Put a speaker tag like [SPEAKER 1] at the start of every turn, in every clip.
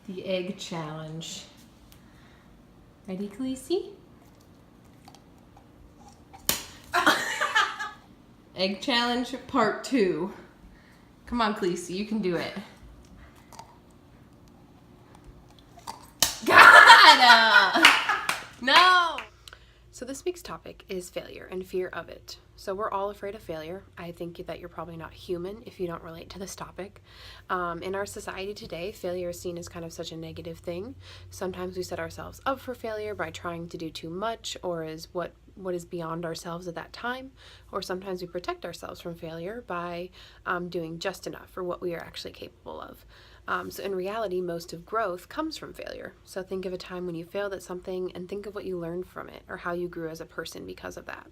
[SPEAKER 1] the egg challenge. Ready, Khaleesi? Egg challenge part 2. Come on, Khaleesi, you can do it. God! No!
[SPEAKER 2] So this week's topic is failure and fear of it. So we're all afraid of failure. I think that you're probably not human if you don't relate to this topic. In our society today, failure is seen as kind of such a negative thing. Sometimes we set ourselves up for failure by trying to do too much or is what is beyond ourselves at that time. Or sometimes we protect ourselves from failure by doing just enough for what we are actually capable of. So in reality, most of growth comes from failure. So think of a time when you failed at something and think of what you learned from it or how you grew as a person because of that.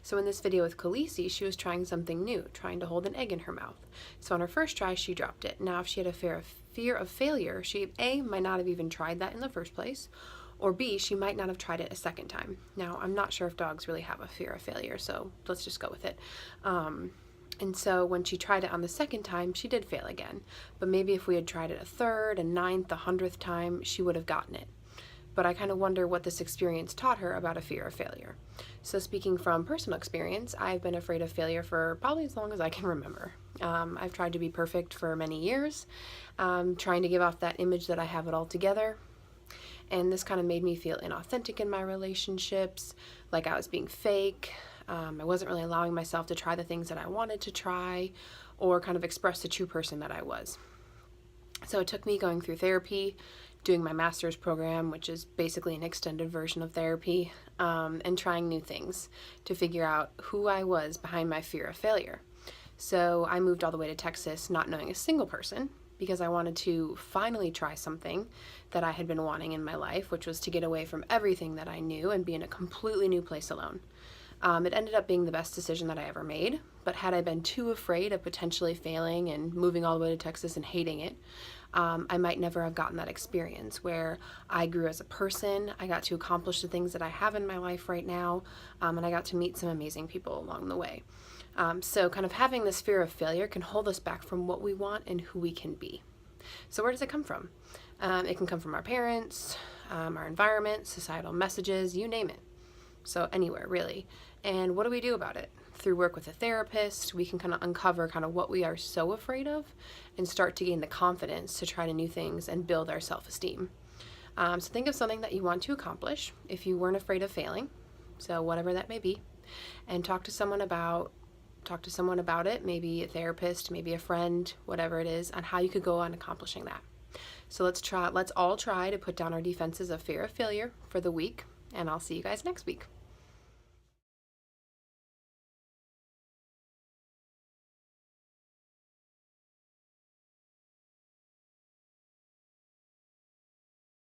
[SPEAKER 2] So in this video with Khaleesi, she was trying something new, trying to hold an egg in her mouth. So on her first try, she dropped it. Now, if she had a fear of failure, she A, might not have even tried that in the first place, or B, she might not have tried it a second time. Now, I'm not sure if dogs really have a fear of failure, so let's just go with it. And so when she tried it on the second time, she did fail again. But maybe if we had tried it a third, a ninth, a 100th time, she would have gotten it. But I kind of wonder what this experience taught her about a fear of failure. So speaking from personal experience, I've been afraid of failure for probably as long as I can remember. I've tried to be perfect for many years, trying to give off that image that I have it all together. And this kind of made me feel inauthentic in my relationships, like I was being fake. I wasn't really allowing myself to try the things that I wanted to try or kind of express the true person that I was. So it took me going through therapy, doing my master's program, which is basically an extended version of therapy, and trying new things to figure out who I was behind my fear of failure. So I moved all the way to Texas not knowing a single person because I wanted to finally try something that I had been wanting in my life, which was to get away from everything that I knew and be in a completely new place alone. It ended up being the best decision that I ever made, but had I been too afraid of potentially failing and moving all the way to Texas and hating it, I might never have gotten that experience where I grew as a person, I got to accomplish the things that I have in my life right now, and I got to meet some amazing people along the way. So kind of having this fear of failure can hold us back from what we want and who we can be. So where does it come from? It can come from our parents, our environment, societal messages, you name it. So anywhere, really. And what do we do about it? Through work with a therapist, we can kind of uncover kind of what we are so afraid of and start to gain the confidence to try new things and build our self-esteem. So think of something that you want to accomplish if you weren't afraid of failing, so whatever that may be, and talk to someone about it, maybe a therapist, maybe a friend, whatever it is, on how you could go on accomplishing that. So let's all try to put down our defenses of fear of failure for the week, and I'll see you guys next week.